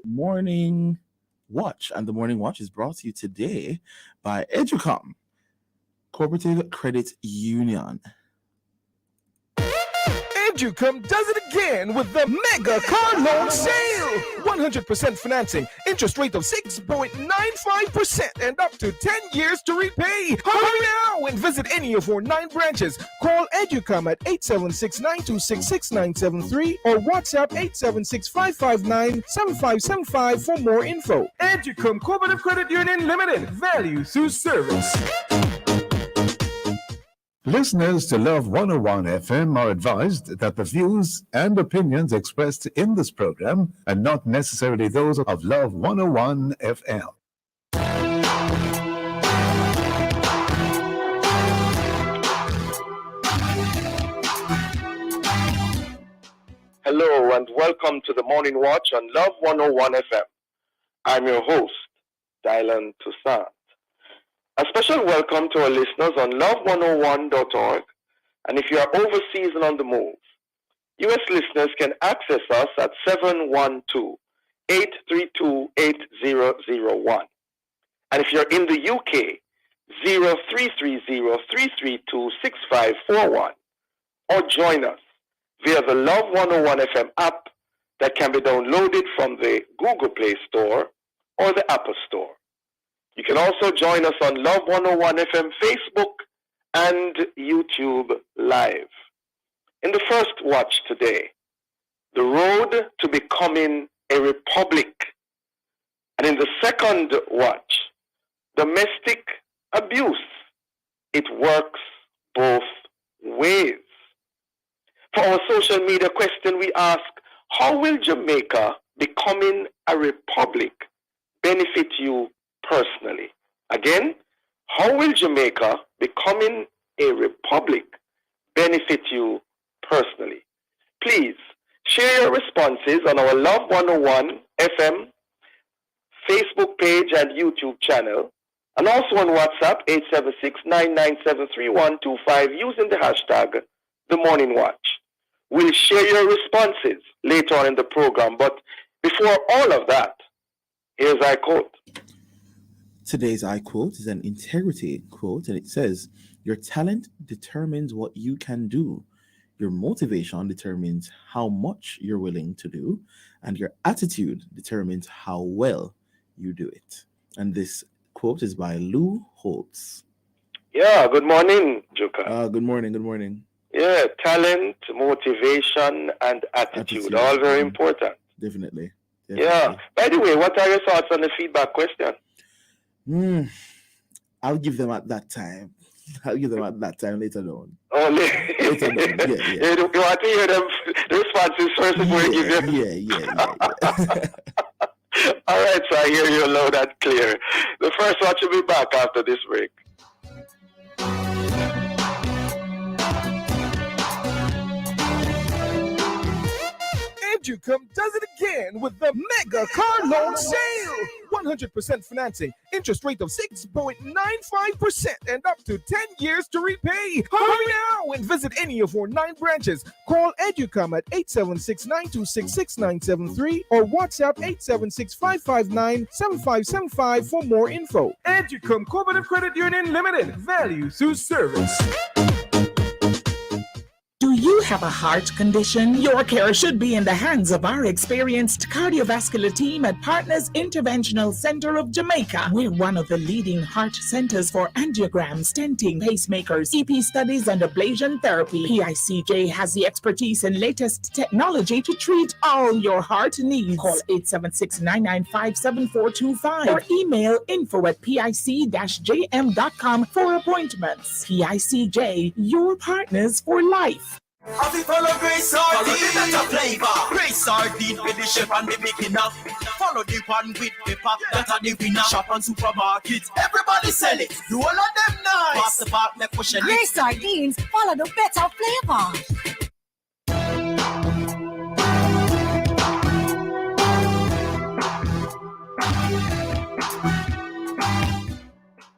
Morning Watch. And the Morning Watch is brought to you today by Educom, Cooperative Credit Union. Educom does it again with the mega car loan sale. 100% financing, interest rate of 6.95% and up to 10 years to repay. Hurry now and visit any of our 9 branches. Call Educom at 876-926-6973 or WhatsApp 876-559-7575 for more info. Educom Cooperative Credit Union Limited. Value through service. Listeners to Love 101 FM are advised that the views and opinions expressed in this program are not necessarily those of Love 101 FM. Hello and welcome to the Morning Watch on Love 101 FM. I'm your host, Dylan Toussaint. A special welcome to our listeners on love101.org, and if you are overseas and on the move, U.S. listeners can access us at 712-832-8001. And if you're in the UK, 0330-332-6541, or join us via the Love 101 FM app that can be downloaded from the Google Play Store or the Apple Store. You can also join us on Love 101 FM Facebook and YouTube Live. In the first watch today, the road to becoming a republic. And in the second watch, domestic abuse. It works both ways. For our social media question, we ask, how will Jamaica becoming a republic benefit you personally? Again, how will Jamaica becoming a republic benefit you personally? Please share your responses on our Love 101 FM Facebook page and YouTube channel, and also on WhatsApp 876-997-3125 using the hashtag The Morning Watch. We'll share your responses later on in the program, but before all of that, here's our quote. Today's I quote is an integrity quote, and it says, "Your talent determines what you can do. Your motivation determines how much you're willing to do, and your attitude determines how well you do it." And this quote is by Lou Holtz. Yeah, good morning, Joka. Good morning. Yeah, talent, motivation, and attitude, all very important. Definitely. Yeah. By the way, what are your thoughts on the feedback question? I'll give them at that time. Later on. Oh, later on. Yeah. You want to hear them the responses first before you give them? Yeah. All right, so I hear you loud and clear. The first watch will be back after this break. Educom does it again with the mega car loan sale. 100% financing, interest rate of 6.95% and up to 10 years to repay. Hurry now and visit any of our 9 branches. Call Educom at 876-926-6973 or WhatsApp 876-559-7575 for more info. Educom Cooperative Credit Union Limited. Value through service. Do you have a heart condition? Your care should be in the hands of our experienced cardiovascular team at Partners Interventional Center of Jamaica. We're one of the leading heart centers for angiogram, stenting, pacemakers, EP studies, and ablation therapy. PICJ has the expertise and latest technology to treat all your heart needs. Call 876-995-7425 or email info@pic-jm.com for appointments. PICJ, your partners for life. I feel follow Grace Sardine, follow the better flavor. Grace Sardine with the chef and the making up. Follow the one with pepper, that are the winner. Shop on supermarket, everybody sell it. Do all of them nice. Pass the back, let push it. Grace Sardines, follow the better flavor.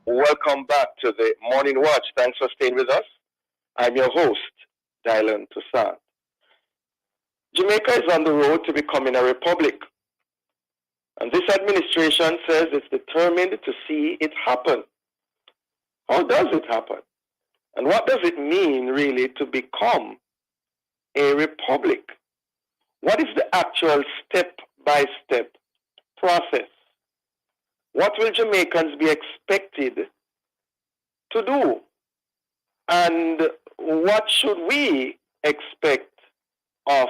Welcome back to the Morning Watch. Thanks for staying with us. I'm your host, Dylan Toussaint. Jamaica is on the road to becoming a republic. And this administration says it's determined to see it happen. How does it happen? And what does it mean, really, to become a republic? What is the actual step-by-step process? What will Jamaicans be expected to do? And what should we expect of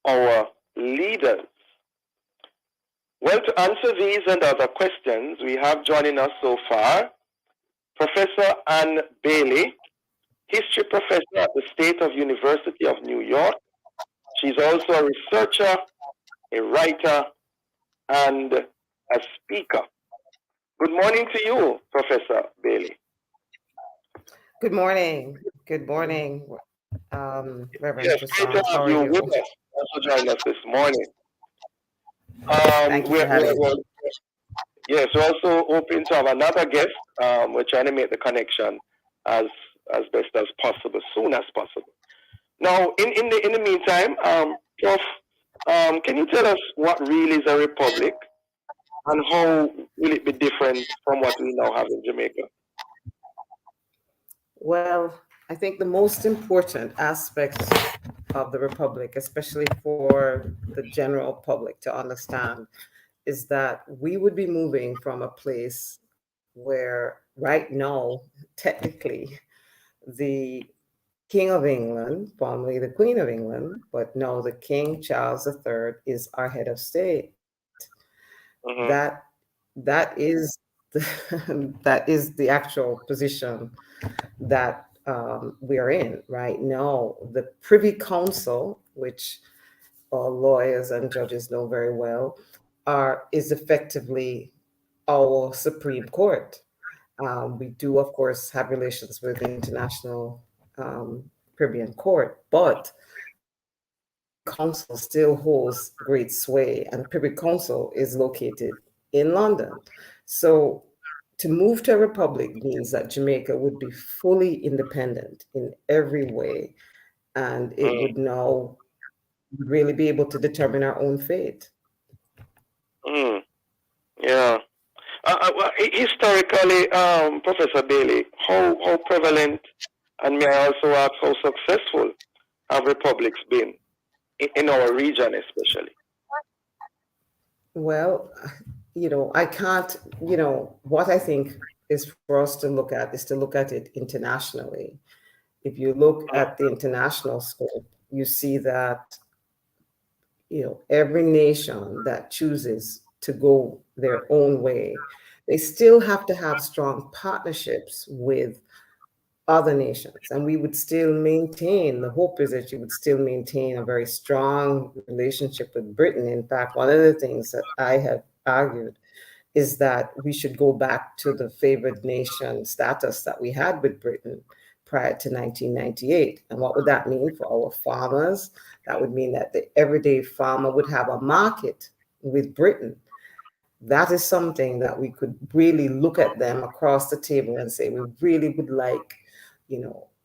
our leaders? Well, to answer these and other questions, we have joining us so far Professor Ann Bailey, history professor at the State of University of New York. She's also a researcher, a writer, and a speaker. Good morning to you, Professor Bailey. Good morning. Good morning, Reverend Yes, Toussaint. great to How have are you you? with us. Thanks for joining us this morning. Thank you for having me. Yes, we're also hoping to have another guest. We're trying to make the connection as best as possible, soon as possible. Now, in the meantime, Prof, can you tell us what really is a republic and how will it be different from what we now have in Jamaica? Well, I think the most important aspect of the Republic, especially for the general public to understand, is that we would be moving from a place where right now, technically, the King of England, formerly the Queen of England, but now the King Charles III is our head of state. Mm-hmm. That is that is the actual position that we are in right now. The Privy Council, which all lawyers and judges know very well, is effectively our Supreme Court. We do, of course, have relations with the International Caribbean Court, but council still holds great sway, and the Privy Council is located in London. So to move to a republic means that Jamaica would be fully independent in every way, and it would now really be able to determine our own fate. Yeah. Well, historically, Professor Bailey, how prevalent, and may I also ask how successful have republics been in our region especially? Well, I can't, what I think is for us to look at is to look at it internationally. If you look at the international scope, you see that, every nation that chooses to go their own way, they still have to have strong partnerships with other nations. And we would still maintain, the hope is that you would still maintain a very strong relationship with Britain. In fact, one of the things that I have argued is that we should go back to the favored nation status that we had with Britain prior to 1998. And what would that mean for our farmers? That would mean that the everyday farmer would have a market with Britain. That is something that we could really look at them across the table and say, we really would like,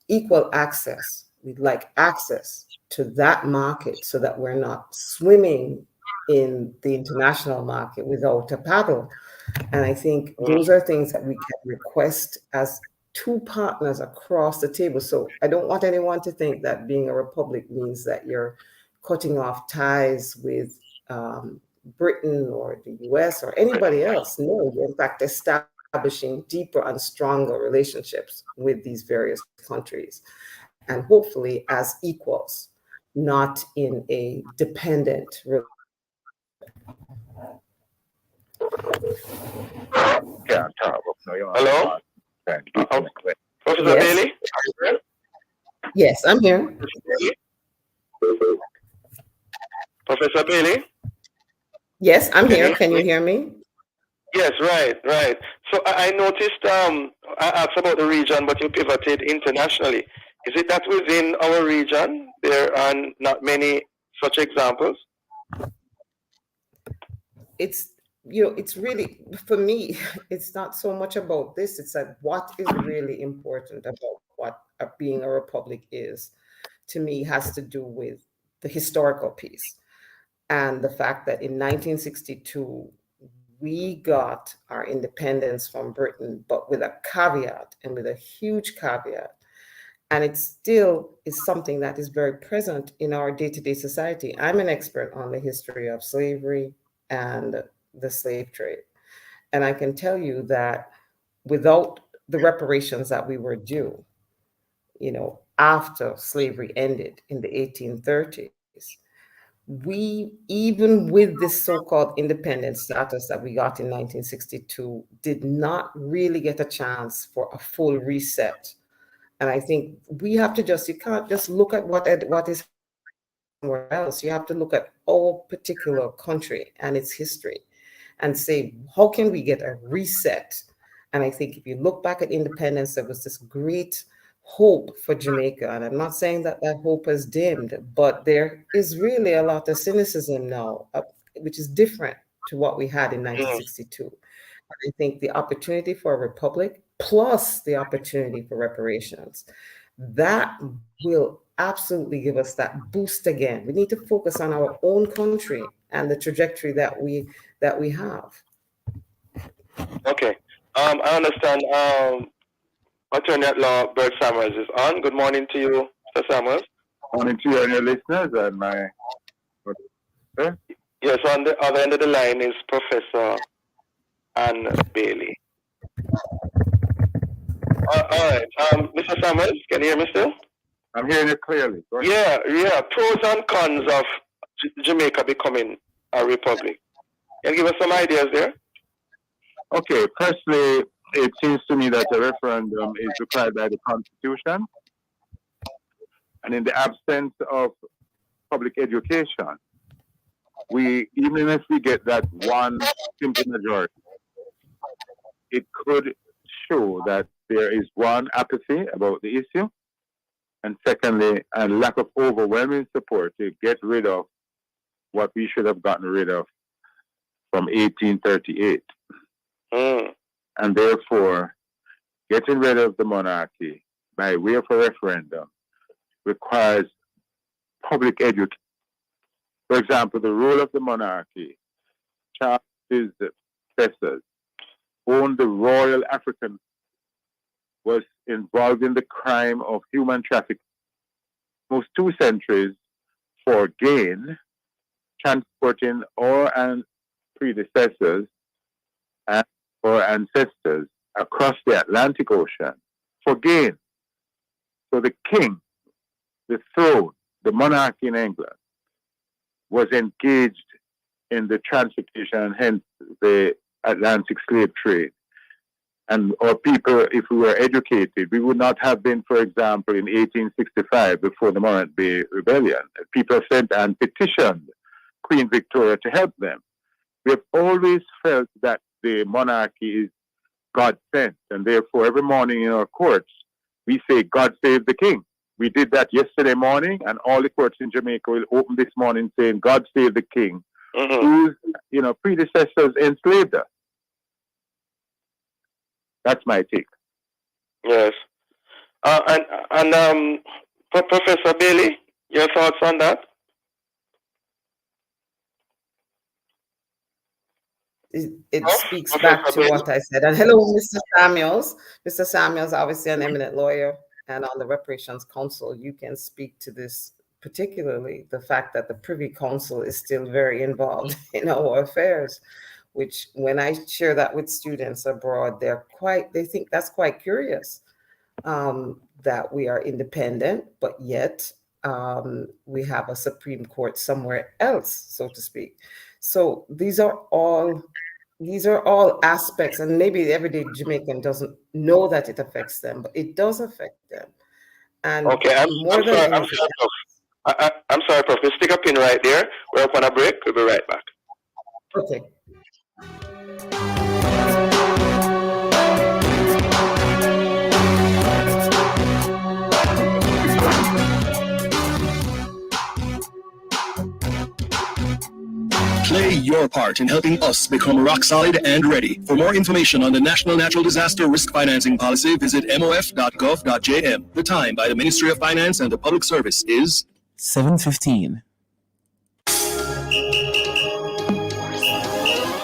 equal access. We'd like access to that market so that we're not swimming in the international market without a paddle. And I think those are things that we can request as two partners across the table. So I don't want anyone to think that being a republic means that you're cutting off ties with Britain or the US or anybody else. No, you're in fact establishing deeper and stronger relationships with these various countries, and hopefully as equals, not in a dependent relationship. Hello? Professor Yes. Bailey? Yes, I'm here. Professor Bailey? Yes, I'm here. Can you hear me? Yes, right. So I noticed, I asked about the region, but you pivoted internationally. Is it that within our region, there are not many such examples? It's really, for me, it's not so much about this. It's like, what is really important about what being a republic is, to me, has to do with the historical piece. And the fact that in 1962, we got our independence from Britain, but with a caveat, and with a huge caveat. And it still is something that is very present in our day-to-day society. I'm an expert on the history of slavery and the slave trade. And I can tell you that without the reparations that we were due, after slavery ended in the 1830s, we, even with this so-called independent status that we got in 1962, did not really get a chance for a full reset. And I think we have to you can't just look at what is somewhere else. You have to look at our particular country and its history and say, how can we get a reset? And I think if you look back at independence, there was this great hope for Jamaica. And I'm not saying that hope has dimmed, but there is really a lot of cynicism now, which is different to what we had in 1962. I think the opportunity for a republic plus the opportunity for reparations, that will absolutely give us that boost again. We need to focus on our own country and the trajectory that we have. Okay. I understand. Attorney at law Bert Samuels is on. Good morning to you, Mr. Samuels. Morning to you and your listeners and my. Yes, on the other end of the line is Professor Ann Bailey. All right. Mr. Samuels, can you hear me still? I'm hearing you clearly. Yeah. Pros and cons of Jamaica becoming a republic. Can you give us some ideas there? Okay. Firstly, it seems to me that a referendum is required by the Constitution. And in the absence of public education, even if we get that one simple majority, it could show that there is one, apathy about the issue, and secondly, a lack of overwhelming support to get rid of what we should have gotten rid of from 1838. And therefore, getting rid of the monarchy by way of a referendum requires public education. For example, the role of the monarchy, Charles' successors, owned the Royal African, was involved in the crime of human trafficking almost 2 centuries for gain, transporting our predecessors and our ancestors across the Atlantic Ocean for gain. So the king, the throne, the monarchy in England was engaged in the transportation and hence the Atlantic slave trade. And our people, if we were educated, we would not have been, for example, in 1865, before the Morant Bay Rebellion. People sent and petitioned Queen Victoria to help them. We have always felt that the monarchy is God sent, and therefore every morning in our courts, we say, God save the king. We did that yesterday morning, and all the courts in Jamaica will open this morning saying, God save the king, whose predecessors enslaved us. That's my take. Yes. Professor Bailey, your thoughts on that? It speaks back to what I said. And hello, Mr. Samuels. Mr. Samuels, obviously an eminent lawyer and on the Reparations Council. You can speak to this, particularly the fact that the Privy Council is still very involved in our affairs, which when I share that with students abroad, they think that's quite curious, that we are independent, but yet we have a Supreme Court somewhere else, so to speak. So these are all aspects, and maybe the everyday Jamaican doesn't know that it affects them, but it does affect them. And okay, I'm sorry, Prof. Let's stick a pin right there. We're up on a break. We'll be right back. Okay. Play your part in helping us become rock solid and ready. For more information on the National Natural Disaster Risk Financing Policy, visit mof.gov.jm. The time by the Ministry of Finance and the Public Service is 7:15.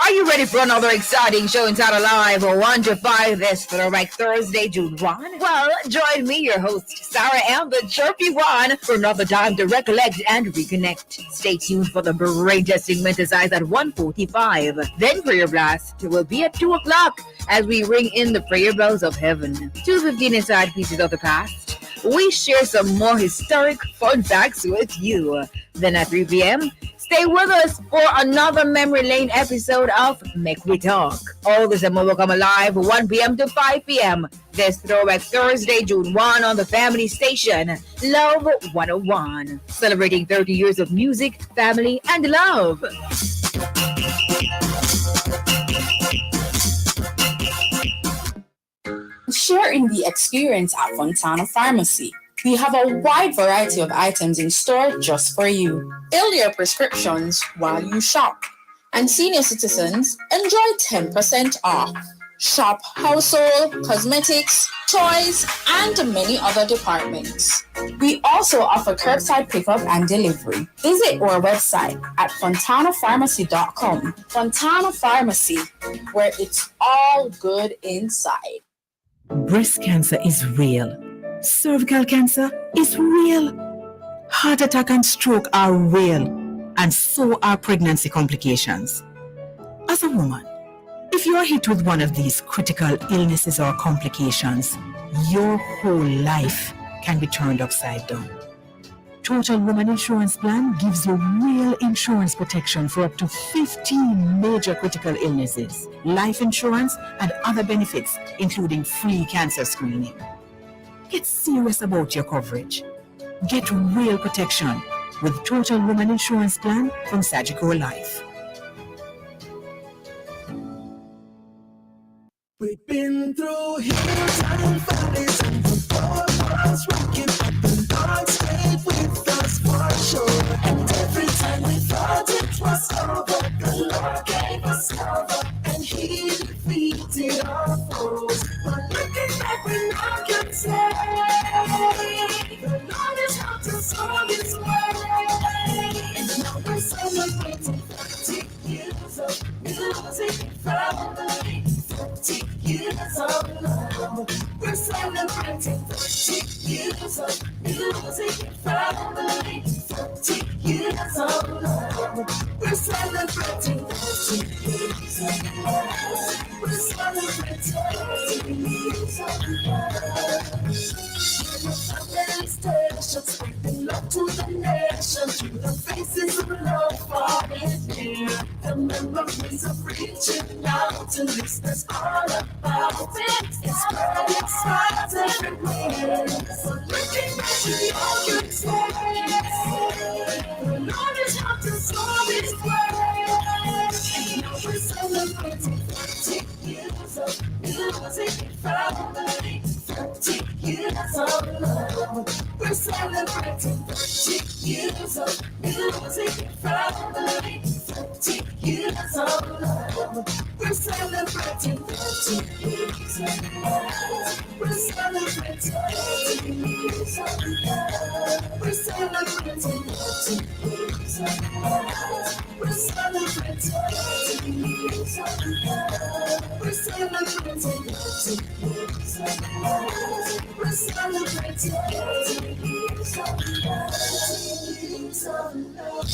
Are you Ready for another exciting show inside Alive 1 to 5 this Throwback Thursday, June 1? Well, join me, your host, Sarah and the Chirpy One, for another time to recollect and reconnect. Stay tuned for the brain-testing Menticize at 1:45. Then Prayer Blast will be at 2 o'clock as we ring in the prayer bells of heaven. 2:15 inside Pieces of the Past. We share some more historic fun facts with you. Then at 3 p.m., stay with us for another Memory Lane episode of Make We Talk. All this and more will come alive 1 p.m. to 5 p.m. this Throwback Thursday, June 1 on the family station, Love 101. Celebrating 30 years of music, family, and love. Sharing the experience at Fontana Pharmacy. We have a wide variety of items in store just for you. Fill your prescriptions while you shop. And senior citizens enjoy 10% off. Shop household, cosmetics, toys, and many other departments. We also offer curbside pickup and delivery. Visit our website at fontanapharmacy.com. Fontana Pharmacy, where it's all good inside. Breast cancer is real. Cervical cancer is real. Heart attack and stroke are real. And so are pregnancy complications. As a woman, if you are hit with one of these critical illnesses or complications, your whole life can be turned upside down. Total Woman Insurance Plan gives you real insurance protection for up to 15 major critical illnesses, life insurance, and other benefits, including free cancer screening. Get serious about your coverage. Get real protection with Total Woman Insurance Plan from Sagicor Life. We've been through hills and valleys and the was rocking, but the Lord stayed with us for sure. And every time we thought it was over, the Lord gave us cover and He defeated our foes. But looking back, we now can say the Lord has helped us on His way. And now we're celebrating 30 years of music and family. 30 years of love. We're celebrating 30 years of music and family. 30 years of love. We're celebrating 30 years of love. We're celebrating 30 years of love. Stations, spreading love to the nation, through the faces of love far and near. The memories of reaching out to listeners all about it. It's spreading smiles everywhere. So looking back to the old say, the Lord has helped us all His way. And now we're celebrating 30 years of music and family. 30 years of love. We're celebrating 30 years of music and family. 30 years of love. We're celebrating 30 years of love. We're celebrating 30 years of love. We're celebrating 30 years of love. We're celebrating 30 years of love. We're celebrating 30 years of love. We're celebrating 30 years of love. Years of love.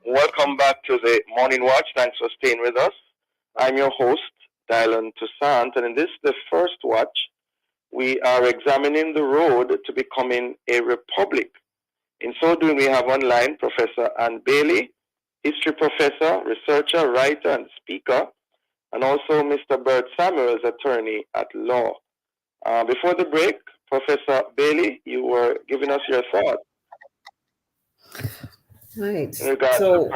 Welcome back to the Morning Watch. Thanks for staying with us. I'm your host, Dylan Toussaint, and in this, the first watch, we are examining the road to becoming a republic. In so doing, we have online Professor Ann Bailey, history professor, researcher, writer, and speaker, and also Mr. Bert Samuels, attorney at law. Before the break, Professor Bailey, you were giving us your thoughts. Right. So,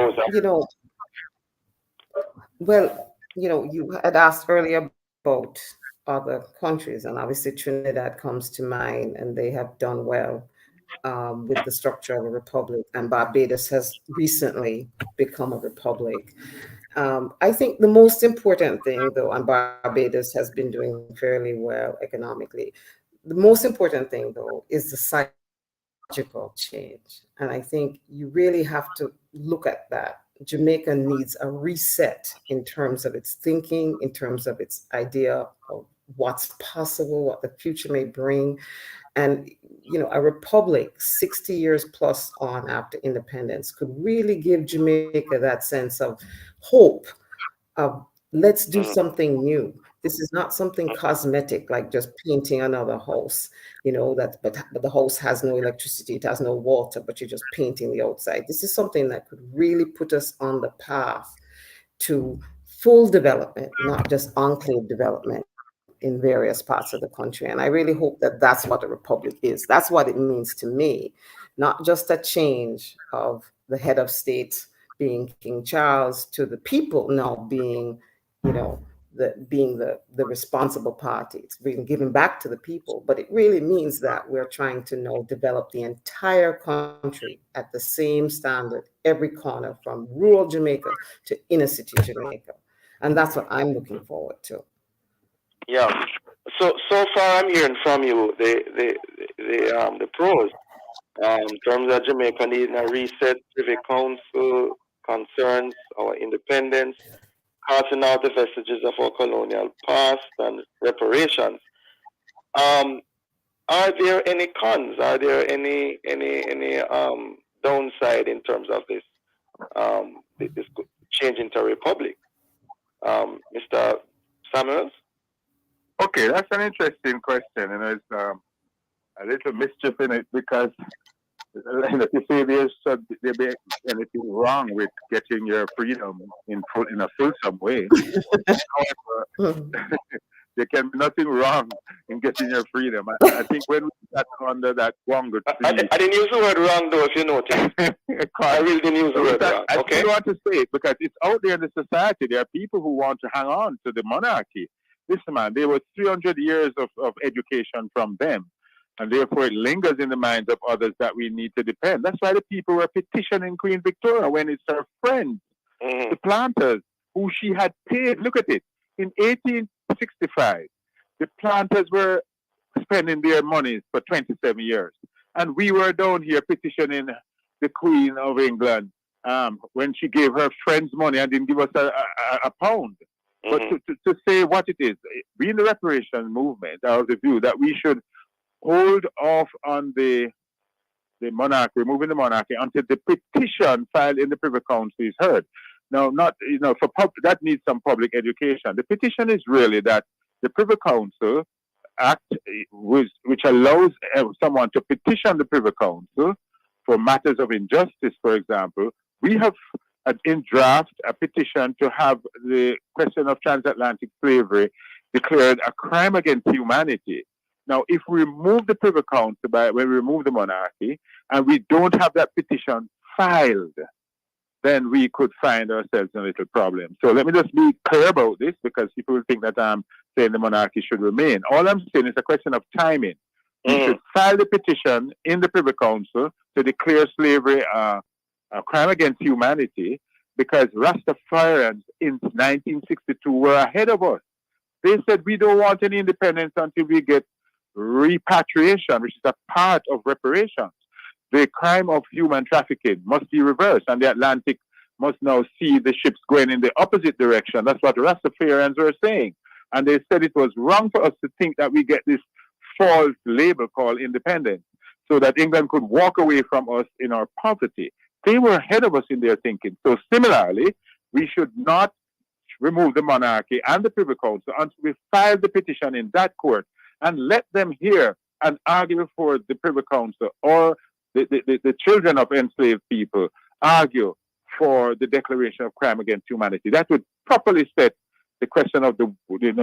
you had asked earlier about other countries, and obviously Trinidad comes to mind, and they have done well with the structure of a republic, and Barbados has recently become a republic. I think the most important thing, though, and Barbados has been doing fairly well economically, the most important thing, though, is the psychological change. And I think you really have to look at that. Jamaica needs a reset in terms of its thinking, in terms of its idea of what's possible, what the future may bring. And, you know, a republic 60 years plus on after independence could really give Jamaica that sense of hope of let's do something new. This is not something cosmetic like just painting another house, you know, but the house has no electricity, it has no water, but you're just painting the outside. This is something that could really put us on the path to full development, not just enclave development in various parts of the country. And I really hope that that's what a republic is. That's what it means to me, not just a change of the head of state being King Charles to the people now being, you know, the responsible party. It's being given back to the people, but it really means that we're trying to now develop the entire country at the same standard, every corner from rural Jamaica to inner city Jamaica. And that's what I'm looking forward to. Yeah. So far, I'm hearing from you the pros. In terms of Jamaica needing a reset, civic council concerns our independence, carting out the vestiges of our colonial past, and reparations. Are there any cons? Are there any downside in terms of this this change into a republic, Mr. Samuels? Okay, that's an interesting question, and there's a little mischief in it because you say there be anything wrong with getting your freedom in a fulsome way. However, there can be nothing wrong in getting your freedom. I think when we got under that Wongo tree, I didn't use the word wrong, though, if you notice. I really didn't use the word wrong. Okay. I don't want to say it because it's out there in the society. There are people who want to hang on to the monarchy. Listen, man, there were 300 years of education from them. And therefore, it lingers in the minds of others that we need to depend. That's why the people were petitioning Queen Victoria when it's her friends, the planters, who she had paid. Look at it. In 1865, the planters were spending their monies for 27 years. And we were down here petitioning the Queen of England when she gave her friends money and didn't give us a pound. But to say what it is, we in the reparation movement are of the view that we should hold off on the monarchy, removing the monarchy, until the petition filed in the Privy Council is heard. Now, not that needs some public education. The petition is really that the Privy Council Act, which allows someone to petition the Privy Council for matters of injustice, for example. We have in draft a petition to have the question of transatlantic slavery declared a crime against humanity. Now, if we remove the Privy Council when we remove the monarchy, and we don't have that petition filed, then we could find ourselves in a little problem. So let me just be clear about this, because people will think that I'm saying the monarchy should remain. All I'm saying is a question of timing. We should file the petition in the Privy Council to declare slavery a crime against humanity, because Rastafarians in 1962 were ahead of us. They said we don't want any independence until we get repatriation, which is a part of reparations. The crime of human trafficking must be reversed, and the Atlantic must now see the ships going in the opposite direction. That's what the Rastafarians were saying. And they said it was wrong for us to think that we get this false label called independence, so that England could walk away from us in our poverty. They were ahead of us in their thinking. So similarly, we should not remove the monarchy and the Privy Council until we file the petition in that court and let them hear and argue for the Privy Council, or the children of enslaved people argue for the declaration of crime against humanity. That would properly set the question of the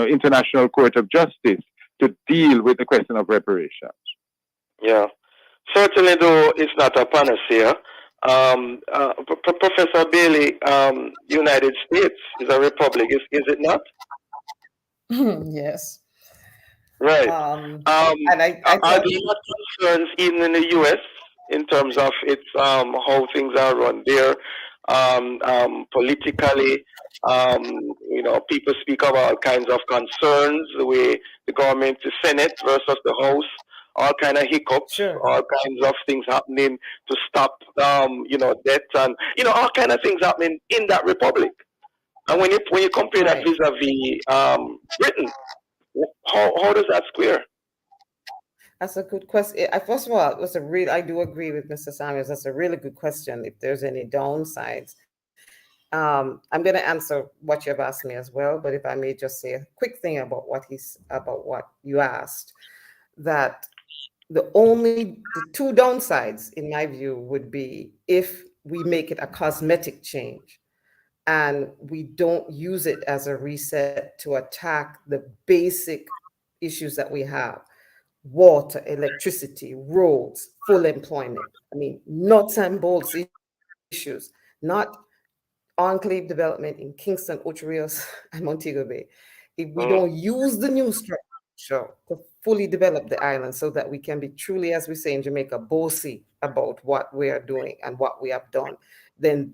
International Court of Justice to deal with the question of reparations. Yeah, certainly, though it's not a panacea. Professor Bailey, United States is a republic, is it not? Yes. Right. And I are there not concerns even in the U.S. in terms of its how things are run there, politically, People speak of all kinds of concerns, the way the government, the Senate versus the House, all kind of hiccups, all kinds of things happening to stop, debt, and all kind of things happening in that republic. And when you compare that vis-a-vis Britain, how does that square? That's a good question. First of all, I do agree with Mr. Samuels. That's a really good question. If there's any downsides, I'm going to answer what you've asked me as well. But if I may just say a quick thing about what you asked, that the two downsides, in my view, would be if we make it a cosmetic change and we don't use it as a reset to attack the basic issues that we have: water, electricity, roads, full employment. I mean, nuts and bolts issues, not enclave development in Kingston, Ocho Rios, and Montego Bay. If we don't use the new structure to fully develop the island so that we can be truly, as we say in Jamaica, bossy about what we are doing and what we have done, then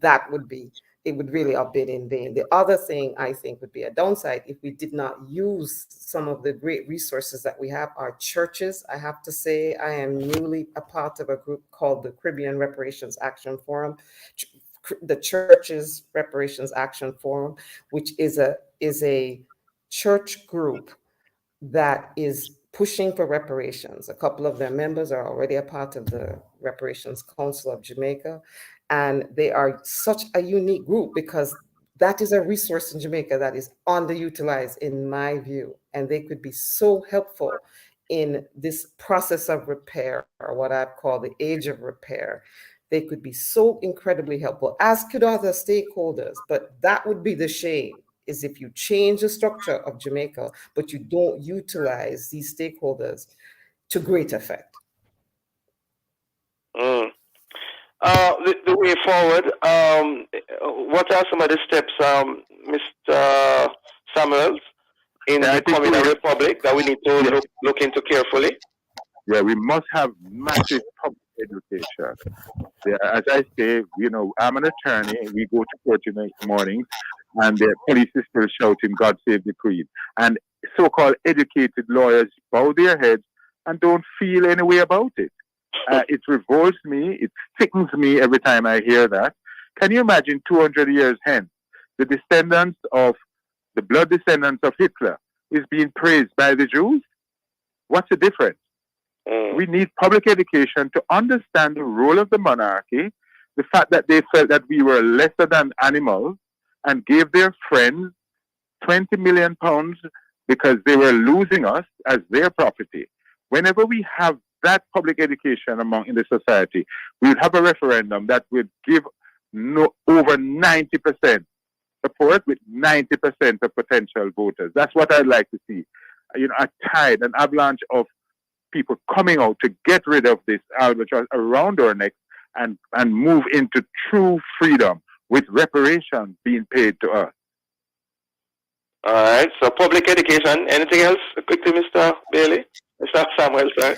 it would really have been in vain. The other thing I think would be a downside if we did not use some of the great resources that we have. Our churches, I have to say, I am newly a part of a group called the Caribbean Reparations Action Forum, the Churches Reparations Action Forum, which is a church group that is pushing for reparations. A couple of their members are already a part of the Reparations Council of Jamaica. And they are such a unique group because that is a resource in Jamaica that is underutilized, in my view. And they could be so helpful in this process of repair, or what I call the age of repair. They could be so incredibly helpful, as could other stakeholders. But that would be the shame, is if you change the structure of Jamaica, but you don't utilize these stakeholders to great effect. The way forward, what are some of the steps, Mr. Samuels, in the coming republic that we need to look into carefully? Yeah, we must have massive public education. Yeah, as I say, I'm an attorney. We go to court in the mornings, and the police is still shouting, "God save the Queen." And so-called educated lawyers bow their heads and don't feel any way about it. It revolts me. It sickens me every time I hear that. Can you imagine 200 years hence, the blood descendants of Hitler is being praised by the Jews? What's the difference? We need public education to understand the role of the monarchy, the fact that they felt that we were lesser than animals and gave their friends £20 million because they were losing us as their property. Whenever we have that public education in the society, we would have a referendum that would give over 90% support with 90% of potential voters. That's what I'd like to see. A tide, an avalanche of people coming out to get rid of this albatross around our necks and move into true freedom with reparations being paid to us. All right, so public education. Anything else quickly, Mr. Bailey? Mr. Samuel, sorry.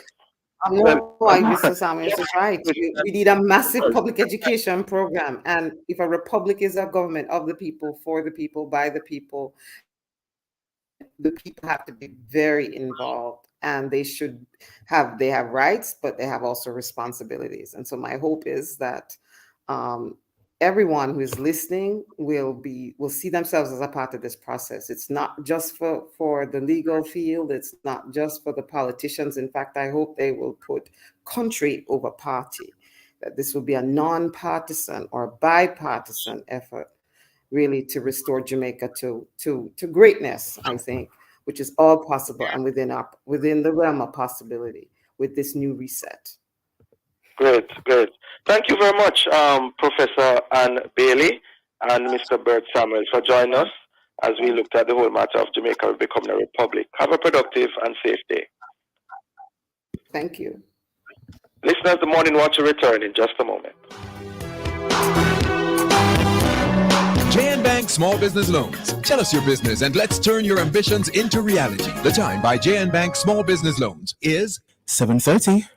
No, Mr. Samuels is right. We need a massive public education program. And if a republic is a government of the people, for the people, by the people have to be very involved, and they have rights, but they have also responsibilities. And so my hope is that everyone who is listening will see themselves as a part of this process. It's not just for the legal field. It's not just for the politicians. In fact, I hope they will put country over party, that this will be a non-partisan or bipartisan effort really to restore Jamaica to greatness, I think, which is all possible and within the realm of possibility with this new reset. Great. Thank you very much, Professor Ann Bailey and Mr. Bert Samuels, for joining us as we looked at the whole matter of Jamaica becoming a republic. Have a productive and safe day. Thank you. Listeners, the Morning Watch will return in just a moment. JN Bank Small Business Loans. Tell us your business and let's turn your ambitions into reality. The time by JN Bank Small Business Loans is 7:30.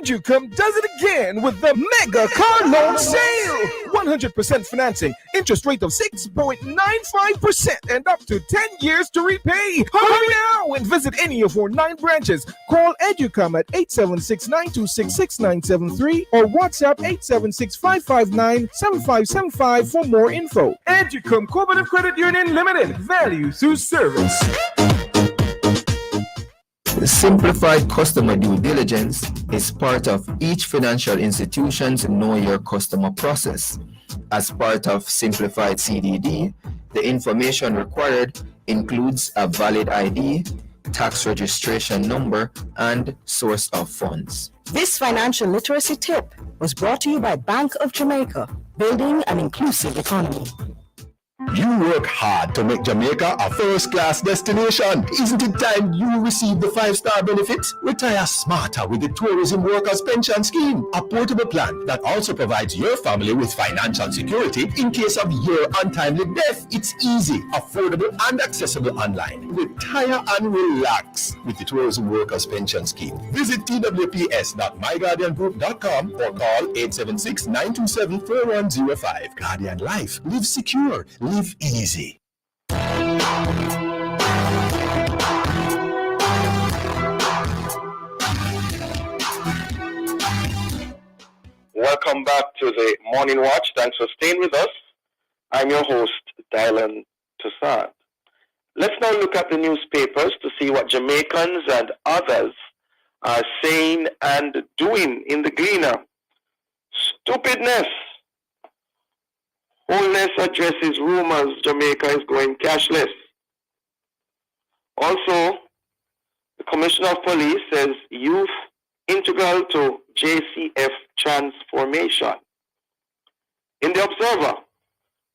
Educim does it again with the mega car loan sale. 100% financing, interest rate of 6.95% and up to 10 years to repay. Hurry now and visit any of our 9 branches. Call Educom at 876-926-6973 or WhatsApp 876-559-7575 for more info. Educom Cooperative Credit Union Limited. Value through service. Simplified customer due diligence is part of each financial institution's Know Your Customer process. As part of Simplified CDD, the information required includes a valid ID, tax registration number, and source of funds. This financial literacy tip was brought to you by Bank of Jamaica, building an inclusive economy. You work hard to make Jamaica a first-class destination. Isn't it time you receive the 5-star benefit? Retire smarter with the Tourism Workers Pension Scheme, a portable plan that also provides your family with financial security in case of your untimely death. It's easy, affordable, and accessible online. Retire and relax with the Tourism Workers Pension Scheme. Visit twps.myguardiangroup.com or call 876-927-4105. Guardian Life. Live secure. Live easy. Welcome back to the Morning Watch. Thanks for staying with us. I'm your host, Dylan Toussaint. Let's now look at the newspapers to see what Jamaicans and others are saying and doing in the Gleaner. Stupidness. Holness addresses rumors Jamaica is going cashless. Also, the Commissioner of Police says youth integral to JCF transformation. In the Observer,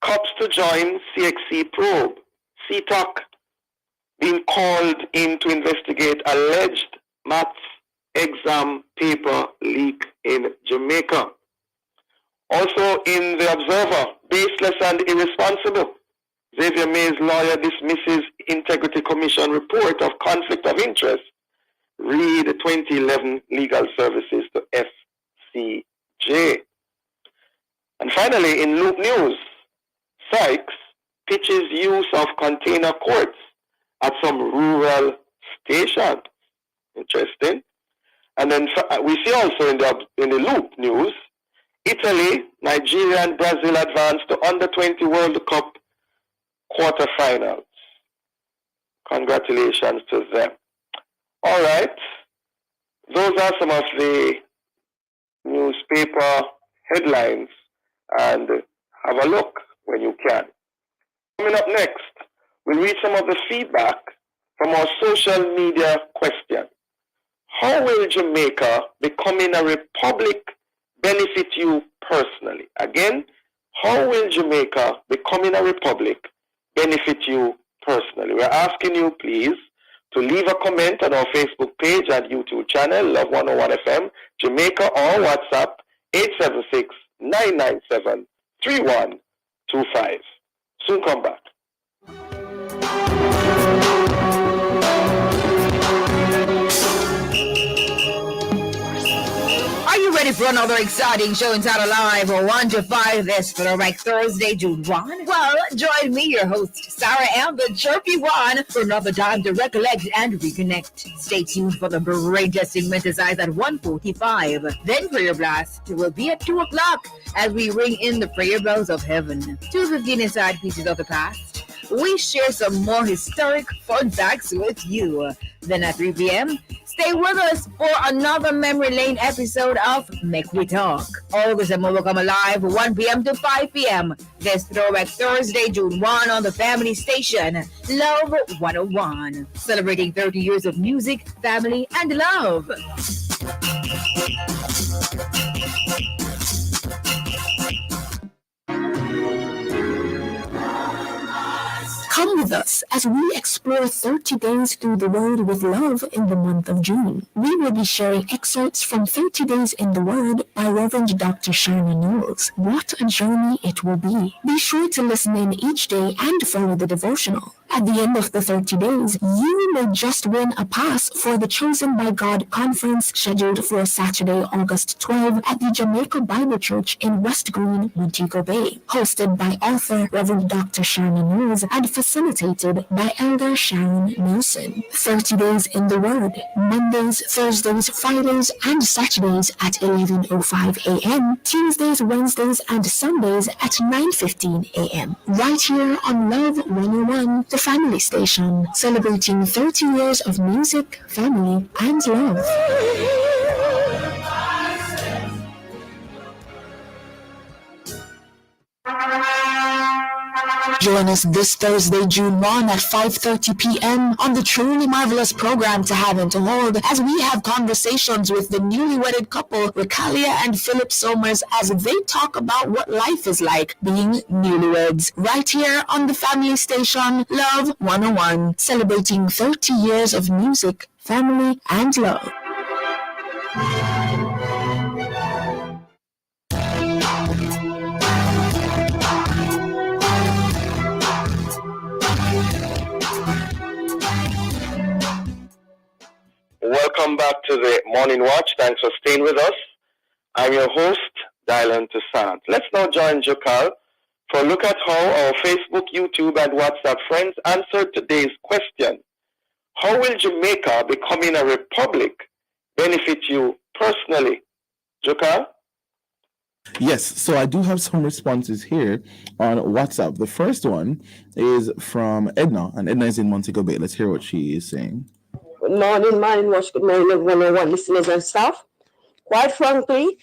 cops to join CXC probe. CTOC being called in to investigate alleged maths exam paper leak in Jamaica. Also in the Observer, baseless and irresponsible. Xavier May's lawyer dismisses Integrity Commission report of conflict of interest. Read 2011 Legal Services to FCJ. And finally, in Loop News, Sykes pitches use of container courts at some rural stations. Interesting. And then we see also in the Loop News, Italy, Nigeria, and Brazil advanced to Under-20 World Cup quarterfinals. Congratulations to them. All right. Those are some of the newspaper headlines, and have a look when you can. Coming up next, we'll read some of the feedback from our social media question. How will Jamaica becoming a republic benefit you personally? Again, how will Jamaica becoming a republic benefit you personally? We're asking you, please, to leave a comment on our Facebook page and YouTube channel, Love 101 FM, Jamaica, or WhatsApp 876-997-3125. Soon come back. Are you ready for another exciting show inside Alive or 1 to 5 this Throwback Thursday, June 1? Well, join me, your host, Sarah and the Chirpy One, for another time to recollect and reconnect. Stay tuned for the brain-testing exercise at 1:45. Then Prayer Blast will be at 2 o'clock as we ring in the prayer bells of heaven. 2:15 inside Pieces of the Past. We share some more historic fun facts with you. Then at 3 p.m., stay with us for another Memory Lane episode of Make We Talk. All this and more will come alive 1 p.m. to 5 p.m. This Throwback Thursday, June 1 on the family station, Love 101. Celebrating 30 years of music, family, and love. Come with us as we explore 30 days through the Word with love in the month of June. We will be sharing excerpts from 30 Days in the Word by Reverend Dr. Sharna Knowles. What a journey it will be. Be sure to listen in each day and follow the devotional. At the end of the 30 days, you may just win a pass for the Chosen by God conference scheduled for Saturday, August 12 at the Jamaica Bible Church in West Green, Montego Bay, hosted by author Reverend Dr. Sharna Knowles and facilitated by Elder Sharon Nelson. 30 Days in the Word, Mondays, Thursdays, Fridays, and Saturdays at 11:05 a.m., Tuesdays, Wednesdays, and Sundays at 9:15 a.m. Right here on Love 101, the family station, celebrating 30 years of music, family, and love. Join us this Thursday, June 1 at 5:30 p.m. on the truly marvelous program To Have and to Hold as we have conversations with the newly wedded couple, Recalia and Philip Somers, as they talk about what life is like being newlyweds. Right here on the family station, Love 101, celebrating 30 years of music, family, and love. Welcome back to the Morning Watch. Thanks for staying with us. I'm your host, Dylan Toussaint. Let's now join Jokal for a look at how our Facebook, YouTube, and WhatsApp friends answered today's question. How will Jamaica becoming a republic benefit you personally? Jokal? Yes, so I do have some responses here on WhatsApp. The first one is from Edna, and Edna is in Montego Bay. Let's hear what she is saying. Good morning, Morning Watch. Good morning, 101 listeners and staff. Quite frankly,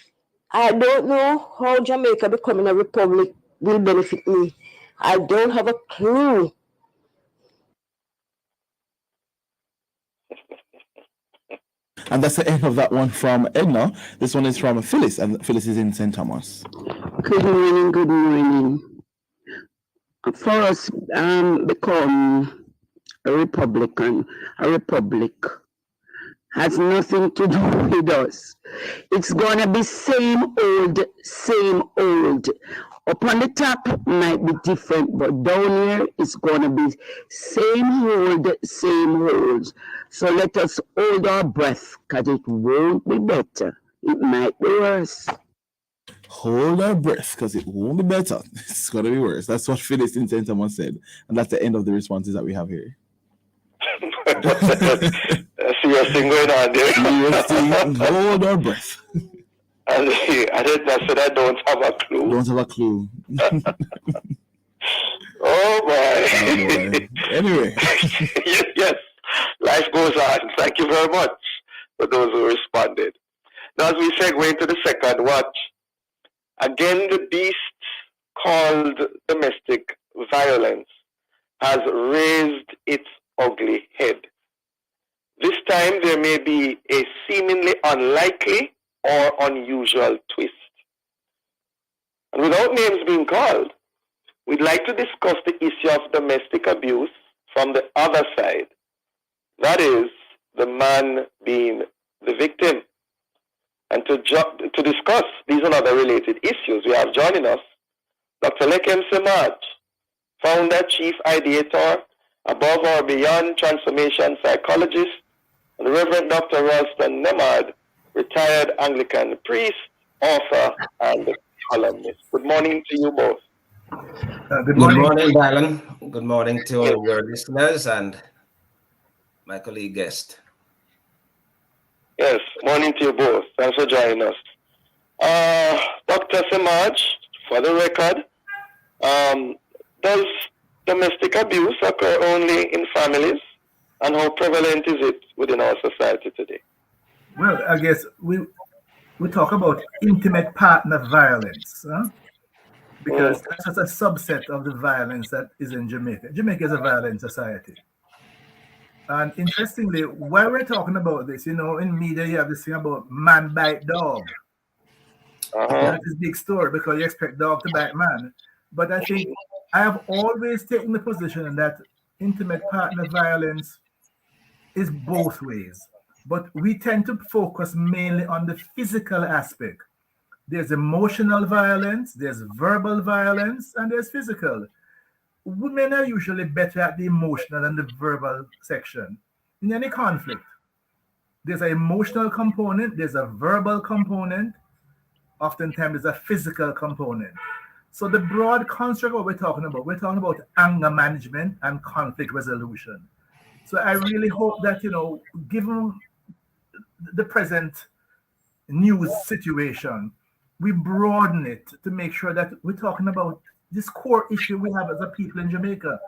I don't know how Jamaica becoming a republic will benefit me. I don't have a clue. And that's the end of that one from Edna. This one is from Phyllis, and Phyllis is in St. Thomas. Good morning, good morning. For us, become a republic has nothing to do with us. It's gonna be same old, same old. Up on the top might be different, but down here it's gonna be same old, same old. So let us hold our breath, because it won't be better. It might be worse. Hold our breath, because it won't be better. It's gonna be worse. That's what Phyllis in St. Thomas said. And that's the end of the responses that we have here. Serious thing going on there. Hold our breath. And I said I don't have a clue. Don't have a clue. Oh boy. Anyway. Yes, life goes on. Thank you very much for those who responded. Now as we segue into the second watch, again the beast called domestic violence has raised its ugly head. This time there may be a seemingly unlikely or unusual twist. And without names being called, we'd like to discuss the issue of domestic abuse from the other side. That is, the man being the victim. And to discuss these and other related issues, we have joining us Dr. Leahcim Semaj, founder, chief ideator, above or beyond transformation psychologist, and Reverend Dr. Raulston Nembhard, retired Anglican priest, author, and columnist. Good morning to you both. Good morning, Dylan. Good morning to all your listeners and my colleague guest. Yes, morning to you both. Thanks for joining us. Dr. Semaj, for the record, does domestic abuse occur only in families, and how prevalent is it within our society today? Well, I guess we talk about intimate partner violence, because that's just a subset of the violence that is in Jamaica. Jamaica is a violent society. And interestingly, while we're talking about this, in media you have this thing about man bite dog. That is a big story because you expect dog to bite man. But I think I have always taken the position that intimate partner violence is both ways, but we tend to focus mainly on the physical aspect. There's emotional violence, there's verbal violence, and there's physical. Women are usually better at the emotional and the verbal section in any conflict. There's an emotional component, there's a verbal component, oftentimes there's a physical component. So the broad construct of what we're talking about anger management and conflict resolution. So I really hope that, given the present news situation, we broaden it to make sure that we're talking about this core issue we have as a people in Jamaica: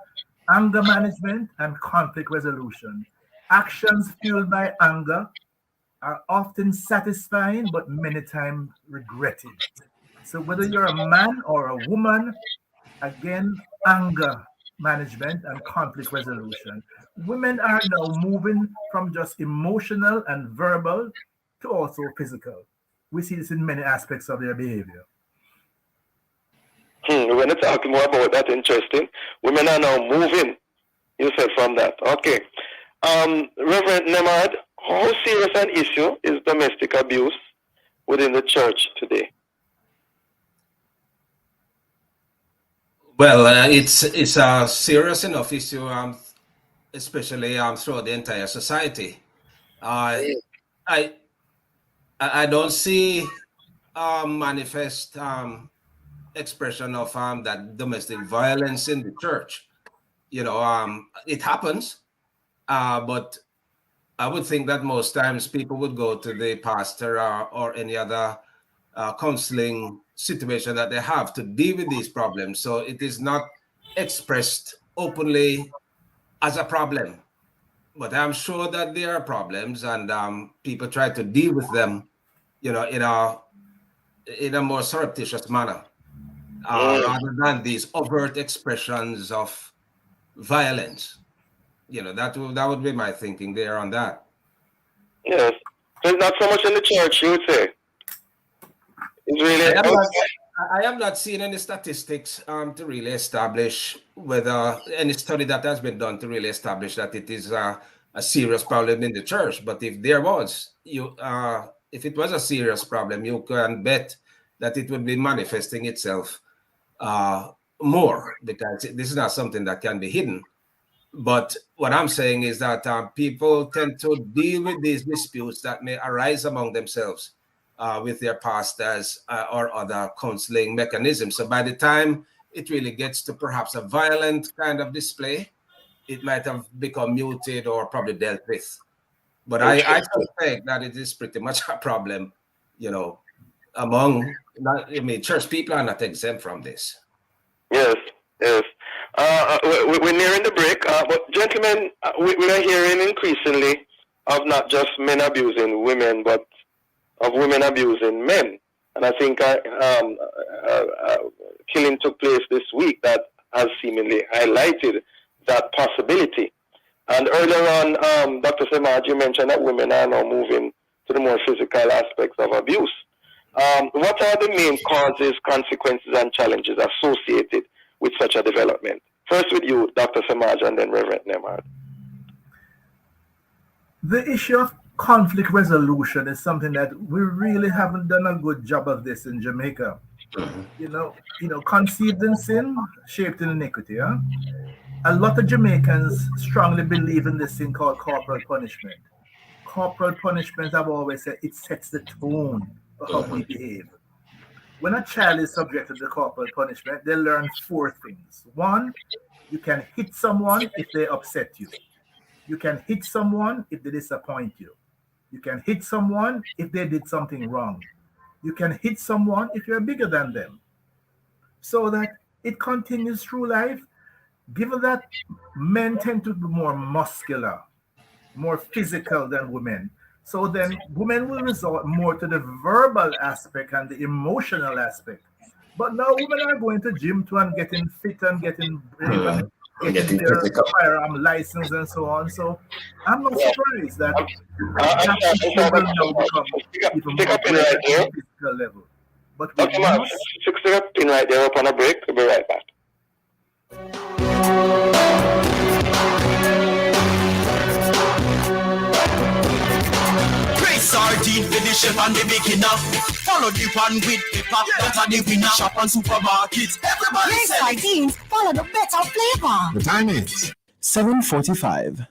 anger management and conflict resolution. Actions fueled by anger are often satisfying, but many times regretted. So whether you're a man or a woman, again, anger management and conflict resolution. Women are now moving from just emotional and verbal to also physical. We see this in many aspects of their behavior. We're going to talk more about that. Interesting. Women are now moving, you said, from that. Okay. Reverend Nembhard, how serious an issue is domestic abuse within the church today? Well, it's a serious enough issue, especially throughout the entire society. I don't see manifest expression of that domestic violence in the church. It happens, but I would think that most times people would go to the pastor or any other counseling situation that they have to deal with these problems. So it is not expressed openly as a problem, but I'm sure that there are problems, and people try to deal with them, in a more surreptitious manner, rather than these overt expressions of violence. That would be my thinking there on that. Yes, there's not so much in the church, you would say. It's really. I have not seen any statistics to really establish whether any study that has been done to really establish that it is a serious problem in the church. But if there was, if it was a serious problem, you can bet that it would be manifesting itself more, because this is not something that can be hidden. But what I'm saying is that people tend to deal with these disputes that may arise among themselves with their pastors or other counseling mechanisms. So by the time it really gets to perhaps a violent kind of display, it might have become muted or probably dealt with. But I suspect that it is pretty much a problem, among, church people are not exempt from this. Yes. We're nearing the break, but gentlemen, we are hearing increasingly of not just men abusing women, but of women abusing men. And I think killing took place this week that has seemingly highlighted that possibility. And earlier on, Dr. Semaj, you mentioned that women are now moving to the more physical aspects of abuse. What are the main causes, consequences, and challenges associated with such a development? First with you, Dr. Semaj, and then Reverend Nembhard. The issue of conflict resolution is something that we really haven't done a good job of this in Jamaica. Conceived in sin, shaped in iniquity. Huh? A lot of Jamaicans strongly believe in this thing called corporal punishment. Corporal punishment, I've always said, it sets the tone for how we behave. When a child is subjected to corporal punishment, they learn 4 things. 1, you can hit someone if they upset you. You can hit someone if they disappoint you. You can hit someone if they did something wrong. You can hit someone if you're bigger than them. So that it continues through life. Given that men tend to be more muscular, more physical than women, so then women will resort more to the verbal aspect and the emotional aspect. But now women are going to gym too and getting fit and getting brave and getting their firearm license and so on. So I'm not surprised that people will now become even more at the physical level. But we must... Fix it up in right there up on a break. We'll be right back. the chef and the beginner. Follow the one with pepper, that are the winner. Shop on supermarkets, everybody Great selling. sardines, follow the better flavor. The time is 7:45.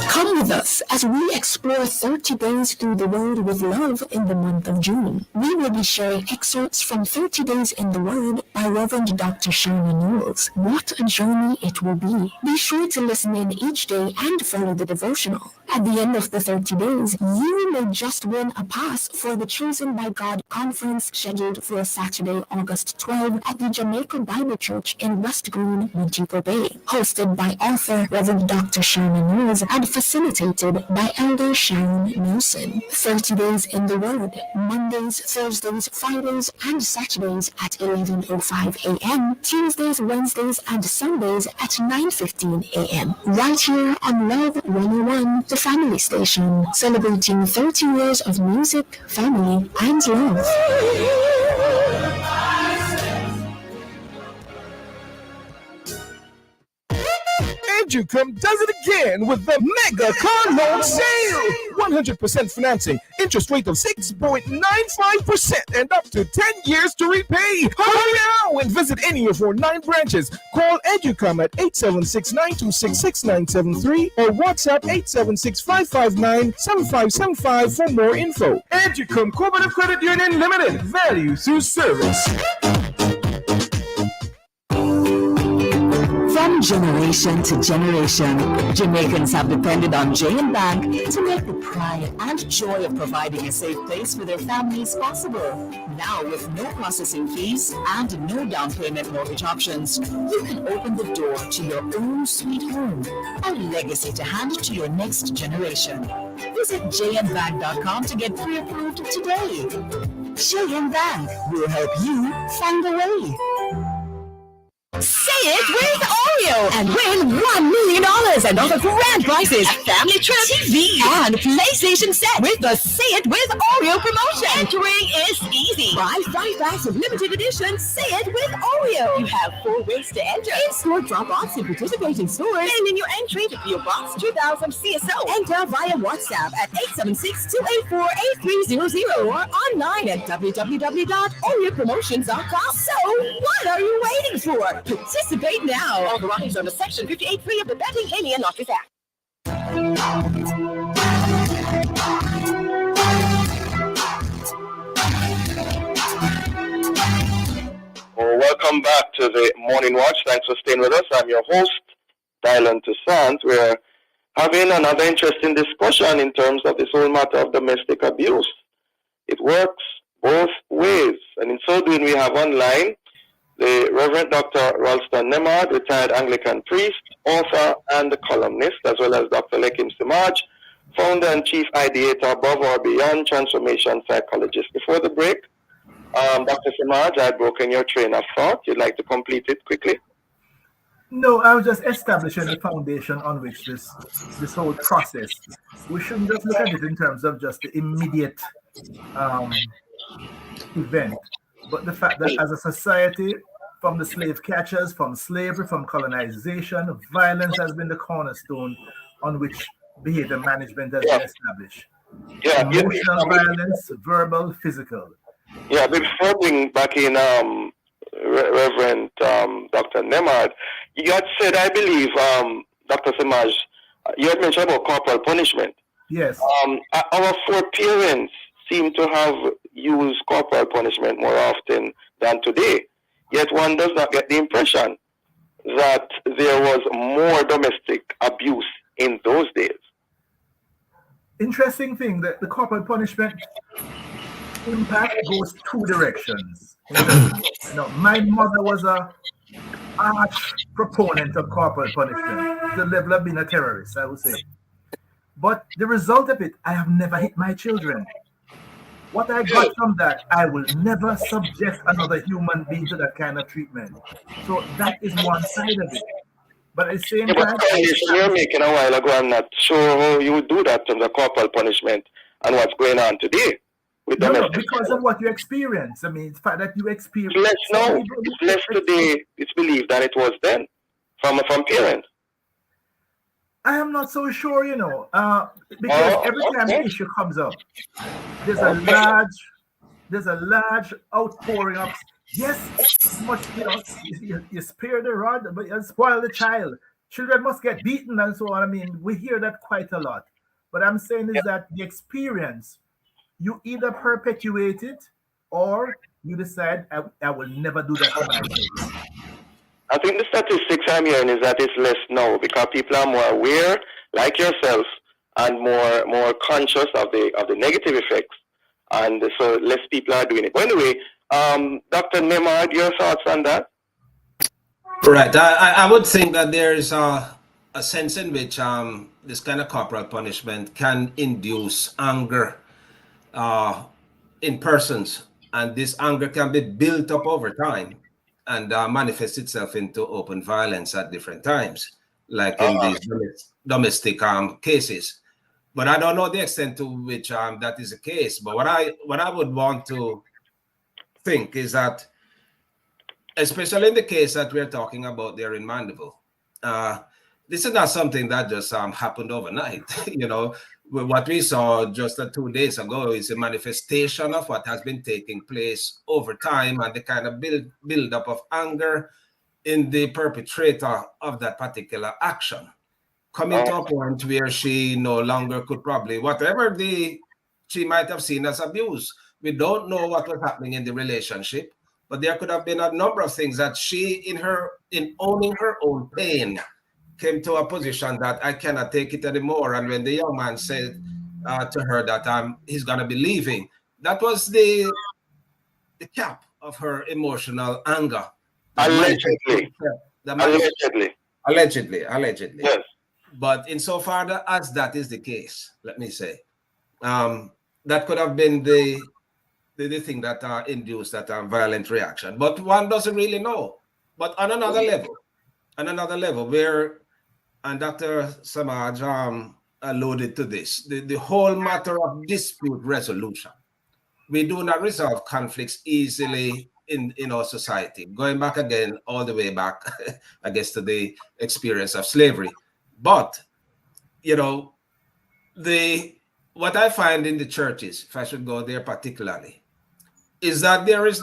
Come with us as we explore 30 days through the Word with love in the month of June. We will be sharing excerpts from 30 Days in the Word by Reverend Dr. Sharma Knowles. What a journey it will be. Be sure to listen in each day and follow the devotional. At the end of the 30 days, you may just win a pass for the Chosen by God conference scheduled for Saturday, August 12 at the Jamaica Bible Church in West Green, Montego Bay. Hosted by author Reverend Dr. Sharma Knowles and facilitated by Elder Sharon Nelson. 30 Days in the Word, Mondays, Thursdays, Fridays, and Saturdays at 11:05 a.m., Tuesdays, Wednesdays, and Sundays at 9:15 a.m. Right here on Love 101, the family station, celebrating 30 years of music, family, and love. Leahcim does it again with the mega car loan sale. 100% financing, interest rate of 6.95%, and up to 10 years to repay. Hurry now and visit any of our 9 branches. Call Leahcim at 876-926-6973 or WhatsApp 876-559-7575 for more info. Leahcim Cooperative Credit Union Limited. Value through service. From generation to generation, Jamaicans have depended on J&B Bank to make the pride and joy of providing a safe place for their families possible. Now, with no processing fees and no down payment mortgage options, you can open the door to your own sweet home, a legacy to hand to your next generation. Visit jnbank.com to get pre-approved today. J&B Bank will help you find a way. Say it with Oreo and win $1 million and other grand prizes, family trip, TV, and PlayStation set with the Say It with Oreo promotion. Entering is easy. Buy 5 packs of limited edition Say It with Oreo. You have 4 ways to enter. In-store drop-offs in participating stores. And in your entry to PO Box 2000 CSO. Enter via WhatsApp at 876-284-8300 or online at www.oreopromotions.com. So what are you waiting for? Participate now. Authorized under Section 58(3) of the Betting Alien Office Act. Well, welcome back to the Morning Watch. Thanks for staying with us. I'm your host, Dylan Toussaint. We're having another interesting discussion in terms of this whole matter of domestic abuse. It works both ways. And in so doing, we have online the Reverend Dr. Raulston Nembhard, retired Anglican priest, author, and the columnist, as well as Dr. Leahcim Semaj, founder and chief ideator above or beyond transformation psychologist. Before the break, Dr. Semaj, I had broken your train of thought. You'd like to complete it quickly? No, I was just establishing the foundation on which this whole process. We shouldn't just look at it in terms of just the immediate event, but the fact that as a society, from the slave catchers, from slavery, from colonization, violence has been the cornerstone on which behavior management has been established. Yeah, emotional violence, verbal, physical. Yeah, before bringing back in Reverend Dr. Nembhard, you had said, I believe, Dr. Semaj, you had mentioned about corporal punishment. Yes. Our foreparents seem to have used corporal punishment more often than today. Yet one does not get the impression that there was more domestic abuse in those days. Interesting thing that the corporal punishment impact goes 2 directions. My mother was a arch proponent of corporal punishment, to the level of being a terrorist, I would say. But the result of it, I have never hit my children. What I got from that, I will never subject another human being to that kind of treatment. So that is one side of it. But at the same time, But you're making a while ago, I'm not sure how you would do that in the corporal punishment and what's going on today. No, because of what you experience. I mean, the fact that you experience. It's less today, it's believed, than it was then from parents. I am not so sure, because every time the issue comes up, there's a large outpouring of yes, you spare the rod, but you spoil the child. Children must get beaten and so on. I mean, we hear that quite a lot. What I'm saying is that the experience, you either perpetuate it or you decide, I will never do that to my children. I think the statistics I'm hearing is that it's less now because people are more aware, like yourself, and more conscious of the negative effects, and so less people are doing it. But anyway, Dr. Nembhard, your thoughts on that? Right. I would think that there's a sense in which this kind of corporal punishment can induce anger in persons, and this anger can be built up over time and manifest itself into open violence at different times, like in these domestic cases. But I don't know the extent to which that is the case. But what I would want to think is that, especially in the case that we're talking about there in Mandeville, this is not something that just happened overnight. What we saw just 2 days ago is a manifestation of what has been taking place over time and the kind of build up of anger in the perpetrator of that particular action, coming to a point where she no longer could probably, whatever she might have seen as abuse. We don't know what was happening in the relationship, but there could have been a number of things that she, in owning her own pain, came to a position that I cannot take it anymore. And when the young man said to her that he's going to be leaving, that was the cap of her emotional anger. Allegedly. Yes. But insofar as that is the case, let me say, that could have been the thing that induced that violent reaction. But one doesn't really know. But on another level, where, and Dr. Semaj alluded to this, the whole matter of dispute resolution. We do not resolve conflicts easily in our society. Going back again, all the way back, I guess, to the experience of slavery. But, what I find in the churches, if I should go there particularly, is that there is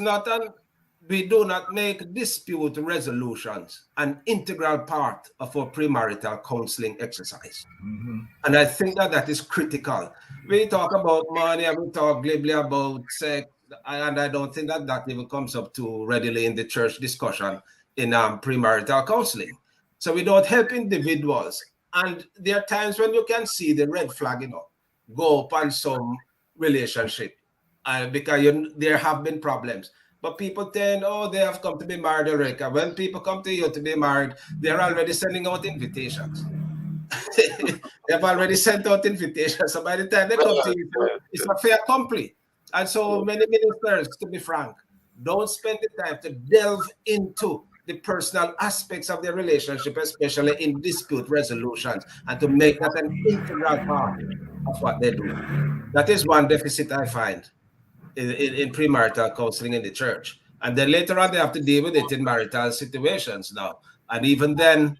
we do not make dispute resolutions an integral part of our premarital counseling exercise. Mm-hmm. And I think that is critical. We talk about money and we talk glibly about sex, and I don't think that even comes up too readily in the church discussion in premarital counseling. So we don't help individuals. And there are times when you can see the red flag, go up on some relationship because there have been problems. But people tend, they have come to be married already. When people come to you to be married, they're already sending out invitations. They've already sent out invitations. So by the time they come to you, it's a fait accompli. And so many ministers, to be frank, don't spend the time to delve into the personal aspects of their relationship, especially in dispute resolutions, and to make that an integral part of what they do. That is one deficit I find in premarital counseling in the church. And then later on, they have to deal with it in marital situations now. And even then,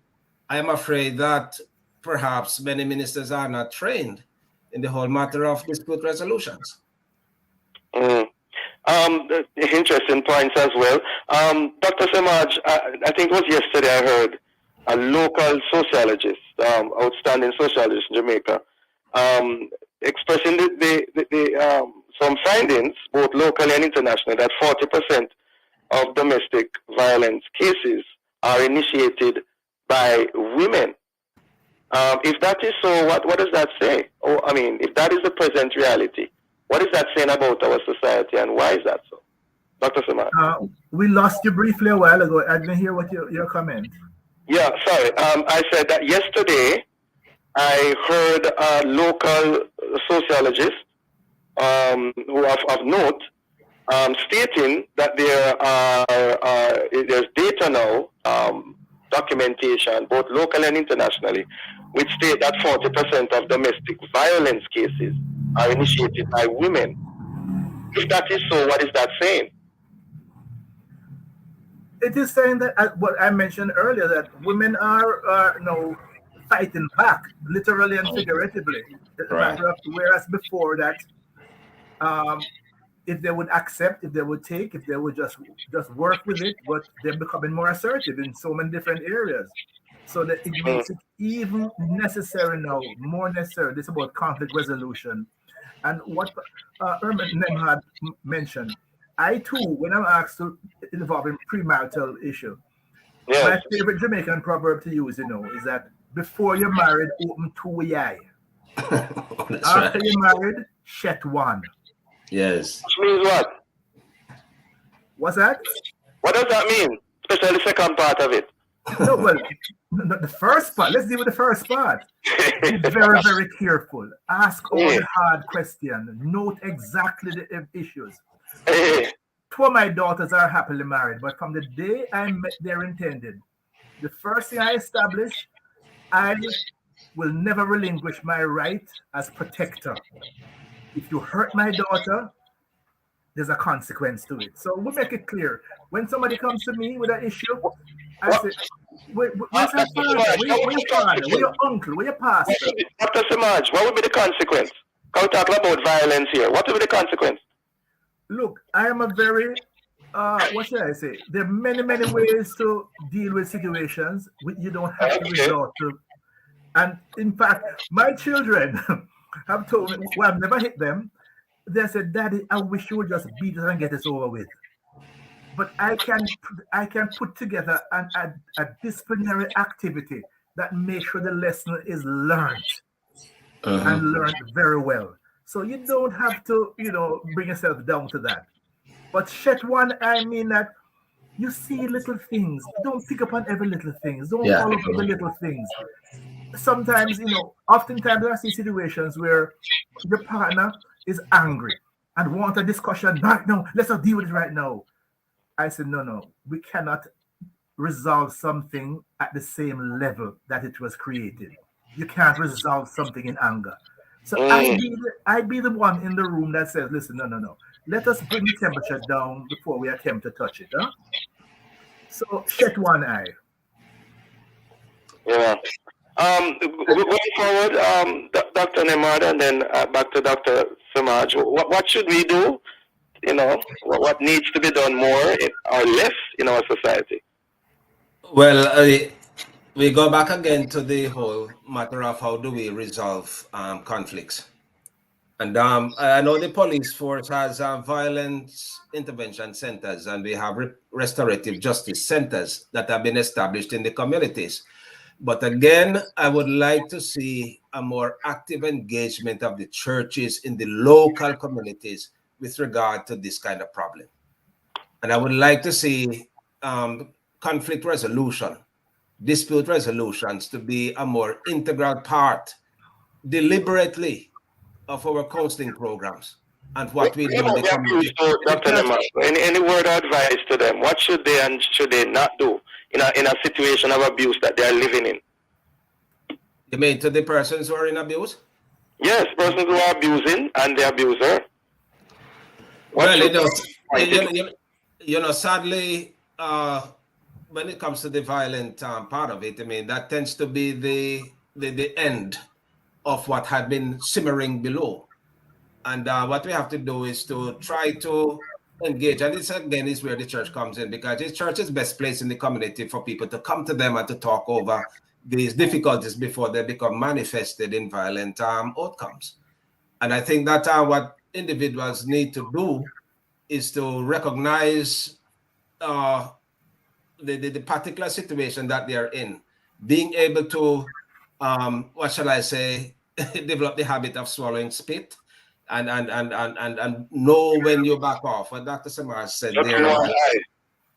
I am afraid that perhaps many ministers are not trained in the whole matter of dispute resolutions. Interesting points as well. Dr. Semaj, I think it was yesterday I heard a local sociologist, outstanding sociologist in Jamaica, expressing some findings, both locally and internationally, that 40% of domestic violence cases are initiated by women. If that is so, what does that say? If that is the present reality, what is that saying about our society, and why is that so? Dr. Semaj. We lost you briefly a while ago. I didn't hear what your comment. Yeah, sorry. I said that yesterday I heard a local sociologist who of note stating that there's data now, documentation, both locally and internationally, which state that 40% of domestic violence cases are initiated by women. If that is so, what is that saying? It is saying that what I mentioned earlier, that women are fighting back, literally and figuratively. Whereas before that, if they would accept, if they would take, if they would just work with it, but they're becoming more assertive in so many different areas. So that it makes it even necessary now, more necessary. This is about conflict resolution. And what Nembhard mentioned, I too, when I'm asked to involve in premarital issue, my favorite Jamaican proverb to use, is that before you're married, open two eye. After you're married, shut one. Yes. Which means what? What's that? What does that mean? Especially the second part of it. No, well, the first part. Let's deal with the first part. Be very, very careful. Ask all the hard questions. Note exactly the issues. Two of my daughters are happily married, but from the day I met their intended, the first thing I established, I will never relinquish my right as protector. If you hurt my daughter, there's a consequence to it. So we make it clear. When somebody comes to me with an issue, I say, where's your father? Where's your father? Where's your uncle? Where's your pastor? Dr. Semaj, what would be the consequence? We're talking about violence here. What would be the consequence? Look, I am a very, what should I say? There are many, many ways to deal with situations which you don't have to resort to. And in fact, my children have told me, well, I've never hit them. They said, Daddy, I wish you would just beat us and get this over with. But I can put together a disciplinary activity that makes sure the lesson is learned and learned very well. So you don't have to, bring yourself down to that. But shut one, I mean that you see little things. Don't pick up on every little thing. Don't follow up on the little things. Sometimes, oftentimes I see situations where your partner is angry and want a discussion right now. Let's not deal with it right now. I said, no, we cannot resolve something at the same level that it was created. You can't resolve something in anger. So I'd be the one in the room that says, listen, no. Let us bring the temperature down before we attempt to touch it. Huh? So shut one eye. Yeah. Going forward, Dr. Nembhard, and then back to Dr. Semaj, what should we do? What needs to be done more or less in our society? Well, we go back again to the whole matter of how do we resolve conflicts. And I know the police force has violence intervention centers, and we have restorative justice centers that have been established in the communities. But again, I would like to see a more active engagement of the churches in the local communities with regard to this kind of problem. And I would like to see conflict resolution, dispute resolutions to be a more integral part deliberately of our counseling programs and what we do in the community. Dr. Nembhard, any word of advice to them? What should they and should they not do in a situation of abuse that they are living in? You mean to the persons who are in abuse? Yes, persons who are abusing and the abuser. Sadly, when it comes to the violent part of it, that tends to be the end of what had been simmering below. And what we have to do is to try to engage. And this again is where the church comes in, because the church is best placed in the community for people to come to them and to talk over these difficulties before they become manifested in violent outcomes. And I think that what individuals need to do is to recognize the particular situation that they are in, being able to, develop the habit of swallowing spit and know when you back off. What Dr. Semaj said there.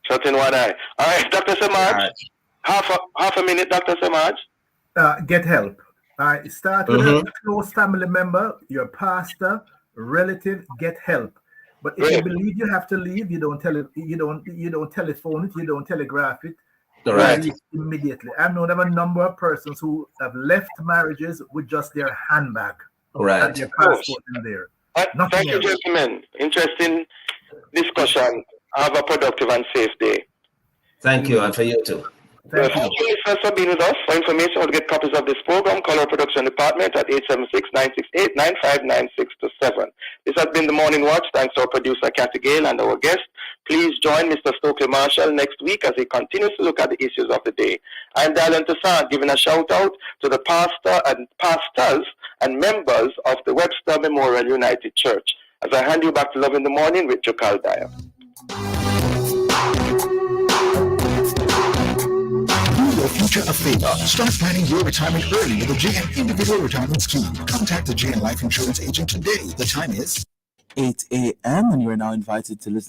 Shut in one eye. All right, Dr. Semaj, half a minute, Dr. Semaj. Get help. Start with a close family member, your pastor, relative. Get help. But if you believe you have to leave, you don't telephone it, you don't telegraph it. Right. Immediately. I've known of a number of persons who have left marriages with just their handbag and their passport in there. Thank you, gentlemen. Interesting discussion. Have a productive and safe day. Thank you, and for you too. Thank you. Thank you, listeners, for being with us. For information or to get copies of this program, call our production department at 876-968-959627. This has been The Morning Watch. Thanks to our producer, Kathy Gale, and our guest. Please join Mr. Stokely Marshall next week as he continues to look at the issues of the day. I'm Dylan Toussaint, giving a shout-out to the pastors and members of the Webster Memorial United Church. As I hand you back to Love in the Morning with Jokal Dyer. Your future a favor. Start planning your retirement early with the JN Individual Retirement Scheme. Contact the JN Life Insurance agent today. The time is 8 a.m. and you are now invited to listen